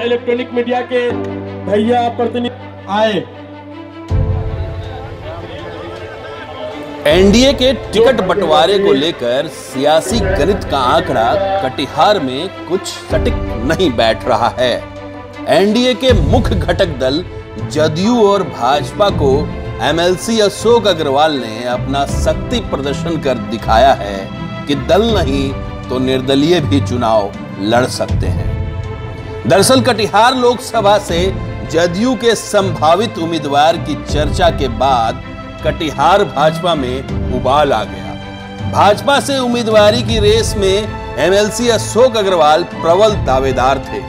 Electronic media के भैया प्रतिनिधि आए। एनडीए के टिकट बंटवारे को लेकर सियासी गणित का आंकड़ा कटिहार में कुछ सटीक नहीं बैठ रहा है। एनडीए के मुख्य घटक दल जदयू और भाजपा को एमएलसी अशोक अग्रवाल ने अपना शक्ति प्रदर्शन कर दिखाया है कि दल नहीं तो निर्दलीय भी चुनाव लड़ सकते हैं। दरअसल कटिहार लोकसभा से जदयू के संभावित उम्मीदवार की चर्चा के बाद कटिहार भाजपा में उबाल आ गया। भाजपा से उम्मीदवारी की रेस में एमएलसी अशोक अग्रवाल प्रबल दावेदार थे,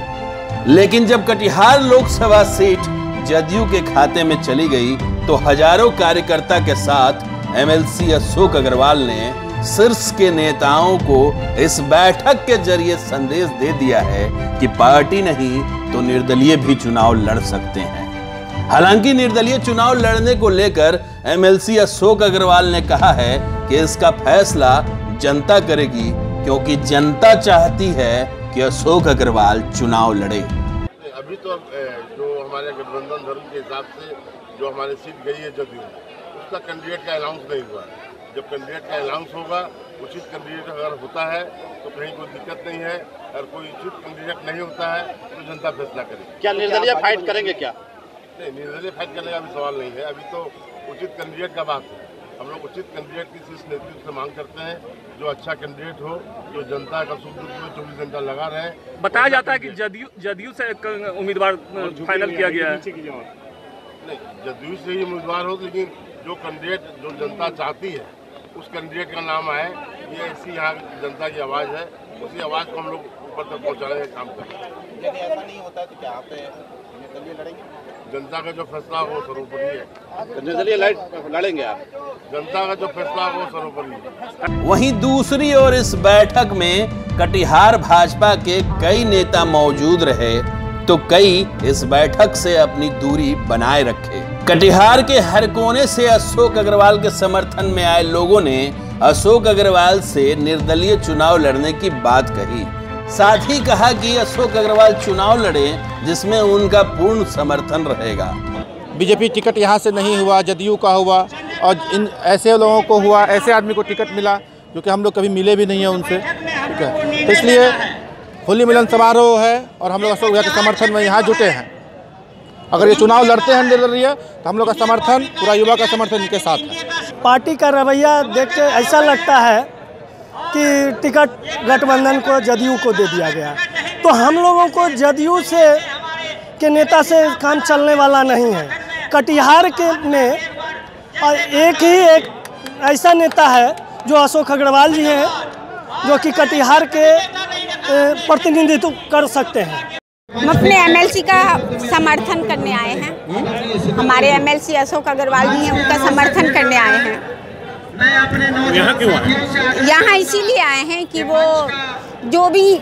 लेकिन जब कटिहार लोकसभा सीट जदयू के खाते में चली गई तो हजारों कार्यकर्ता के साथ एमएलसी अशोक अग्रवाल ने शीर्ष के नेताओं को इस बैठक के जरिए संदेश दे दिया है कि पार्टी नहीं तो निर्दलीय भी चुनाव लड़ सकते हैं। हालांकि निर्दलीय चुनाव लड़ने को लेकर एमएलसी अशोक अग्रवाल ने कहा है कि इसका फैसला जनता करेगी, क्योंकि जनता चाहती है कि अशोक अग्रवाल चुनाव लड़े। अभी तो जो हमारे गठबंधन धर्म के हिसाब से जो हमारी सीट गई है जदयू, उसका कैंडिडेट का अनाउंस नहीं हुआ। जब कैंडिडेट का अनाउंस होगा, उचित कैंडिडेट अगर होता है तो कहीं कोई दिक्कत नहीं है, और कोई उचित कैंडिडेट नहीं होता है तो जनता फैसला करेगी। क्या निर्दलीय फाइट करेंगे? क्या नहीं, निर्दलीय फाइट करने का भी सवाल नहीं है। अभी तो उचित कैंडिडेट का बात है। हम लोग उचित कैंडिडेट की शीर्ष नेतृत्व से मांग करते हैं, जो अच्छा कैंडिडेट हो, जो जनता का सुख दुख में 24 घंटा लगा रहे। बताया जाता है कि जदयू से उम्मीदवार फाइनल किया गया है। नहीं, जदयू से ही उम्मीदवार हो, लेकिन जो कैंडिडेट जो जनता चाहती है उस कैंडिडेट का नाम आए, ये ऐसी यहाँ जनता की आवाज़ है। उसी आवाज़ को हम लोग ऊपर तक पहुँचाने का काम कर रहे हैं। यदि ऐसा नहीं होता है तो क्या आप निर्दलीय लड़ेंगे? जनता का जो फैसला हो सर्वोपरि है। निर्दलीय लड़ेंगे आप? जनता का जो फैसला हो सर्वोपरि है। वहीं दूसरी ओर इस बैठक में कटिहार भाजपा के कई नेता मौजूद रहे तो कई इस बैठक से अपनी दूरी बनाए रखे। कटिहार के हर कोने से अशोक अग्रवाल के समर्थन में आए लोगों ने अशोक अग्रवाल से निर्दलीय चुनाव लड़ने की बात कही। साथ ही कहा कि अशोक अग्रवाल चुनाव लड़े जिसमें उनका पूर्ण समर्थन रहेगा। बीजेपी टिकट यहाँ से नहीं हुआ, जदयू का हुआ, और इन ऐसे लोगों को हुआ, ऐसे आदमी को टिकट मिला जो कि हम लोग कभी मिले भी नहीं है उनसे, ठीक है। तो इसलिए होली मिलन समारोह है और हम लोग अशोक भैया के समर्थन में यहाँ जुटे हैं। अगर ये चुनाव लड़ते हैं निर्दलीय तो हम लोग का समर्थन, पूरा युवा का समर्थन इनके साथ है। पार्टी का रवैया देख के ऐसा लगता है कि टिकट गठबंधन को जदयू को दे दिया गया, तो हम लोगों को जदयू से के नेता से काम चलने वाला नहीं है। कटिहार के में एक ऐसा नेता है जो अशोक अग्रवाल जी हैं, जो कि कटिहार के प्रतिनिधित्व कर सकते हैं। हम अपने एमएलसी का समर्थन करने आए हैं। हमारे एमएलसी अशोक अग्रवाल जी हैं, उनका समर्थन करने आए हैं। यहाँ क्यों आए? यहाँ इसीलिए आए हैं कि वो जो भी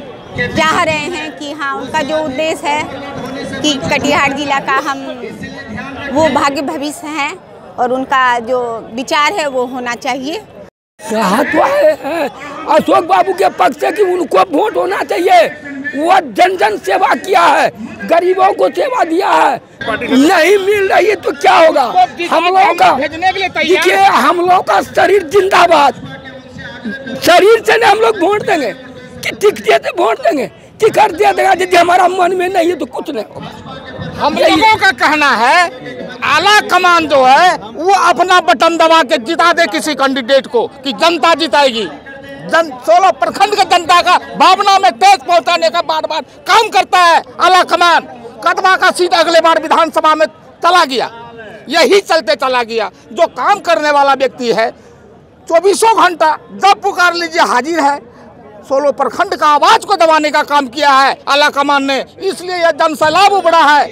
चाह रहे हैं कि हाँ, उनका जो उद्देश्य है कि कटिहार जिला का हम वो भाग्य भविष्य हैं और उनका जो विचार है वो होना चाहिए। कहा तो है अशोक बाबू के पक्ष से कि उनको वोट होना चाहिए। वो जन जन सेवा किया है, गरीबों को सेवा दिया है। नहीं मिल रही है तो क्या होगा? हम लोगों का देखिए, हम लोगों का शरीर जिंदाबाद। शरीर से हम लोग वोट देंगे कि टिकट से वोट देंगे, टिकट दे देगा। यदि हमारा मन में नहीं है तो कुछ नहीं होगा। हम लोगों का कहना है आला कमान जो है वो अपना बटन दबा के जिता दे किसी कैंडिडेट को, कि जनता जिताएगी। 16 प्रखंड के जनता का भावना में तेज पहुंचाने का बार बार काम करता है आला कमान। कदवा का सीट अगले बार विधानसभा में चला गया, यही चलते चला गया। जो काम करने वाला व्यक्ति है 24 घंटा जब पुकार लीजिए हाजिर है। 16 प्रखंड का आवाज को दबाने का काम किया है आला कमान ने। इसलिए यह जन सैलाब उमड़ा है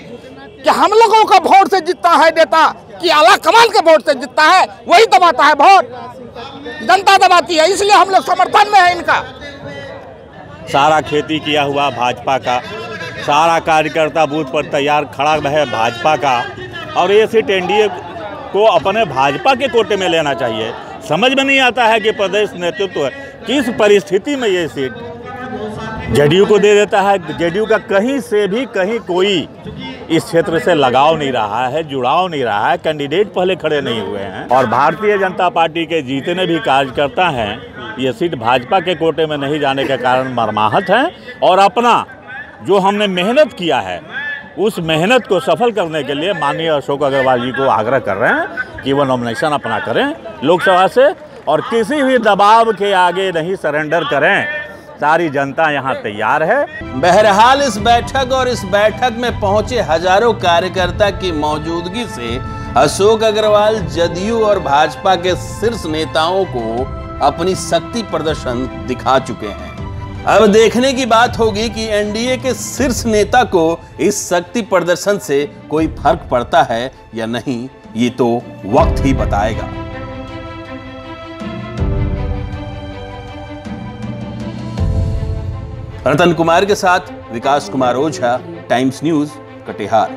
कि हम लोगों का वोट से जीतता है नेता, कि आला कमान के वोट से जीतता है, वही दबाता है वोट, जनता दबाती है। इसलिए हम लोग समर्थन में है इनका। सारा खेती किया हुआ भाजपा का, सारा कार्यकर्ता बूथ पर तैयार खड़ा है भाजपा का, और ये सीट एनडीए को अपने भाजपा के कोटे में लेना चाहिए। समझ में नहीं आता है कि प्रदेश नेतृत्व किस परिस्थिति में ये सीट जेडीयू को दे देता है। जेडीयू का कहीं से भी कहीं कोई इस क्षेत्र से लगाव नहीं रहा है, जुड़ाव नहीं रहा है, कैंडिडेट पहले खड़े नहीं हुए हैं। और भारतीय जनता पार्टी के जितने भी कार्यकर्ता हैं, ये सीट भाजपा के कोटे में नहीं जाने के कारण मर्माहत हैं और अपना जो हमने मेहनत किया है उस मेहनत को सफल करने के लिए माननीय अशोक अग्रवाल जी को आग्रह कर रहे हैं कि वो नॉमिनेशन अपना करें लोकसभा से और किसी भी दबाव के आगे नहीं सरेंडर करें। सारी जनता यहाँ तैयार है। बहरहाल इस बैठक और इस बैठक में पहुंचे हजारों कार्यकर्ता की मौजूदगी से अशोक अग्रवाल जदयू और भाजपा के शीर्ष नेताओं को अपनी शक्ति प्रदर्शन दिखा चुके हैं। अब देखने की बात होगी कि एनडीए के शीर्ष नेता को इस शक्ति प्रदर्शन से कोई फर्क पड़ता है या नहीं, ये तो वक्त ही बताएगा। रतन कुमार के साथ विकास कुमार ओझा, टाइम्स न्यूज, कटिहार।